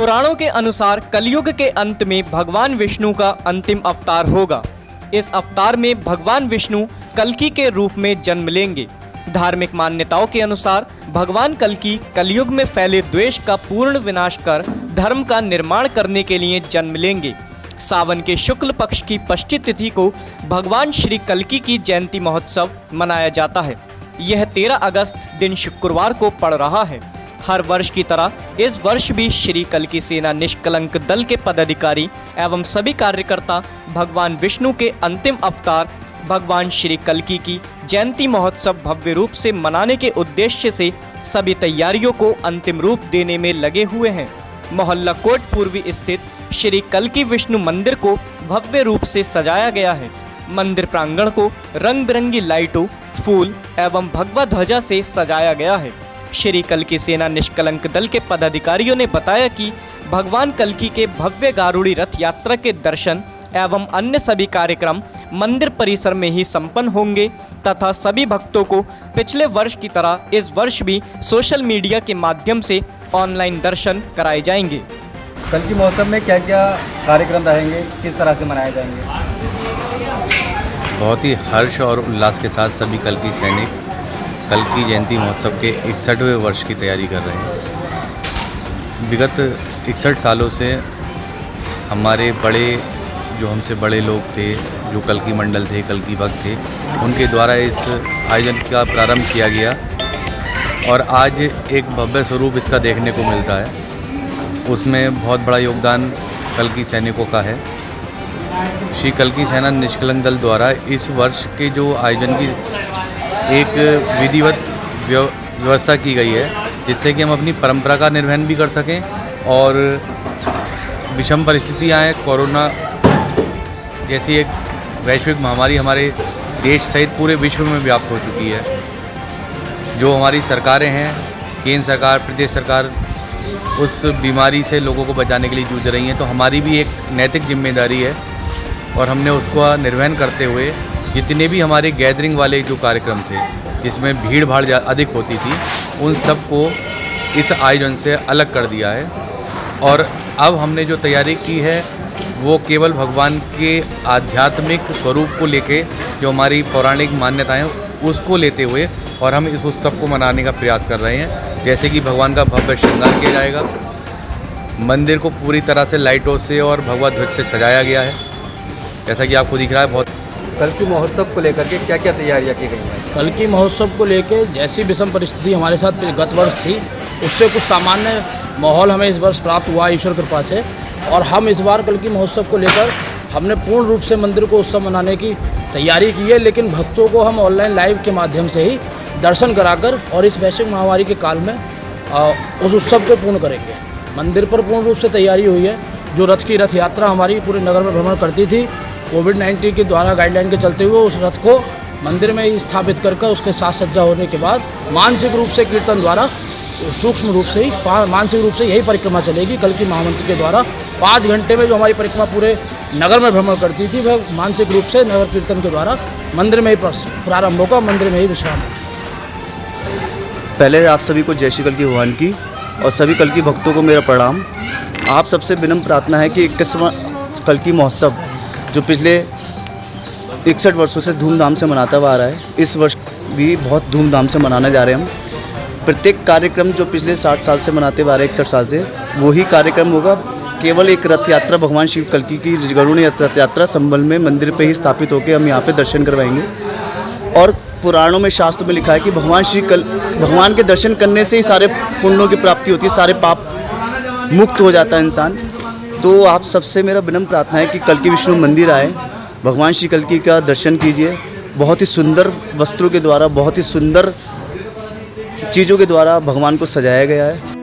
पुराणों के अनुसार कलयुग के अंत में भगवान विष्णु का अंतिम अवतार होगा। इस अवतार में भगवान विष्णु कल्कि के रूप में जन्म लेंगे। धार्मिक मान्यताओं के अनुसार भगवान कल्कि कलयुग में फैले द्वेष का पूर्ण विनाश कर धर्म का निर्माण करने के लिए जन्म लेंगे। सावन के शुक्ल पक्ष की षष्ठी तिथि को भगवान श्री कल्कि की जयंती महोत्सव मनाया जाता है। यह 13 अगस्त दिन शुक्रवार को पड़ रहा है। हर वर्ष की तरह इस वर्ष भी श्री कल्कि सेना निष्कलंक दल के पदाधिकारी एवं सभी कार्यकर्ता भगवान विष्णु के अंतिम अवतार भगवान श्री कल्कि की जयंती महोत्सव भव्य रूप से मनाने के उद्देश्य से सभी तैयारियों को अंतिम रूप देने में लगे हुए हैं। मोहल्ला कोट पूर्वी स्थित श्री कल्कि विष्णु मंदिर को भव्य रूप से सजाया गया है। मंदिर प्रांगण को रंग बिरंगी लाइटों, फूल एवं भगवा ध्वजा से सजाया गया है। श्री कल्कि सेना निष्कलंक दल के पदाधिकारियों ने बताया कि भगवान कल्कि के भव्य गारुड़ी रथ यात्रा के दर्शन एवं अन्य सभी कार्यक्रम मंदिर परिसर में ही संपन्न होंगे तथा सभी भक्तों को पिछले वर्ष की तरह इस वर्ष भी सोशल मीडिया के माध्यम से ऑनलाइन दर्शन कराए जाएंगे। कल्कि महोत्सव में क्या क्या कार्यक्रम रहेंगे, किस तरह से मनाए जाएंगे? बहुत ही हर्ष और उल्लास के साथ सभी कल्कि सैनिक कल्कि जयंती महोत्सव के 61वें वर्ष की तैयारी कर रहे हैं। विगत 61 सालों से हमारे जो हमसे बड़े लोग थे, जो कल्कि मंडल थे, कल्कि भक्त थे, उनके द्वारा इस आयोजन का प्रारंभ किया गया और आज एक भव्य स्वरूप इसका देखने को मिलता है। उसमें बहुत बड़ा योगदान कल्कि सैनिकों का है। श्री कल्कि सेना निष्कलंक दल द्वारा इस वर्ष के जो आयोजन की एक विधिवत व्यवस्था की गई है, जिससे कि हम अपनी परंपरा का निर्वहन भी कर सकें और विषम परिस्थितियाँ हैं, कोरोना जैसी एक वैश्विक महामारी हमारे देश सहित पूरे विश्व में व्याप्त हो चुकी है। जो हमारी सरकारें हैं, केंद्र सरकार, प्रदेश सरकार, उस बीमारी से लोगों को बचाने के लिए जूझ रही हैं, तो हमारी भी एक नैतिक जिम्मेदारी है और हमने उसको निर्वहन करते हुए जितने भी हमारे गैदरिंग वाले जो कार्यक्रम थे, जिसमें भीड़ भाड़ अधिक होती थी, उन सब को इस आयोजन से अलग कर दिया है। और अब हमने जो तैयारी की है वो केवल भगवान के आध्यात्मिक स्वरूप को लेके, जो हमारी पौराणिक मान्यताएं उसको लेते हुए, और हम इस उत्सव को मनाने का प्रयास कर रहे हैं। जैसे कि भगवान का भव्य श्रृंगार किया जाएगा, मंदिर को पूरी तरह से लाइटों से और भगवा ध्वज से सजाया गया है, जैसा कि आपको दिख रहा है। बहुत कल्कि महोत्सव को लेकर के क्या क्या तैयारियां की गई हैं? कल्कि महोत्सव को लेकर जैसी विषम परिस्थिति हमारे साथ गत वर्ष थी, उससे कुछ सामान्य माहौल हमें इस वर्ष प्राप्त हुआ ईश्वर कृपा से। और हम इस बार कल्कि महोत्सव को लेकर हमने पूर्ण रूप से मंदिर को उत्सव मनाने की तैयारी की है, लेकिन भक्तों को हम ऑनलाइन लाइव के माध्यम से ही दर्शन कराकर और इस वैश्विक महामारी के काल में उस उत्सव को पूर्ण करेंगे। मंदिर पर पूर्ण रूप से तैयारी हुई है। जो रथ यात्रा हमारी पूरे नगर में भ्रमण करती थी, कोविड-19 के द्वारा गाइडलाइन के चलते हुए उस रथ को मंदिर में ही स्थापित करके उसके साज सज्जा होने के बाद मानसिक रूप से कीर्तन द्वारा सूक्ष्म रूप से ही मानसिक रूप से यही परिक्रमा चलेगी। कल्कि महामंत्र के द्वारा 5 घंटे में जो हमारी परिक्रमा पूरे नगर में भ्रमण करती थी, वह मानसिक रूप से नगर कीर्तन के द्वारा मंदिर में ही प्रारंभ होगा, मंदिर में ही विश्राम होगा। पहले आप सभी को जय श्री कल्कि भगवान की और सभी कल्कि भक्तों को मेरा प्रणाम। आप सबसे विनम्र प्रार्थना है कि 21वां कल्कि महोत्सव जो पिछले 61 वर्षों से धूमधाम से मनाता हुआ आ रहा है, इस वर्ष भी बहुत धूमधाम से मनाने जा रहे हैं हम। प्रत्येक कार्यक्रम जो पिछले 60 साल से मनाते हुए आ रहे हैं, 61 साल से, वही कार्यक्रम होगा। केवल एक रथ यात्रा भगवान शिव कल्कि की गरुड़ रथ यात्रा संबल में मंदिर पे ही स्थापित होकर हम यहाँ पे दर्शन करवाएंगे। और पुराणों में, शास्त्र में लिखा है कि भगवान के दर्शन करने से ही सारे पुण्यों की प्राप्ति होती है, सारे पाप मुक्त हो जाता है इंसान। तो आप सबसे मेरा विनम्र प्रार्थना है कि कल्कि विष्णु मंदिर आए, भगवान श्री कल्कि का दर्शन कीजिए। बहुत ही सुंदर वस्त्रों के द्वारा, बहुत ही सुंदर चीज़ों के द्वारा भगवान को सजाया गया है।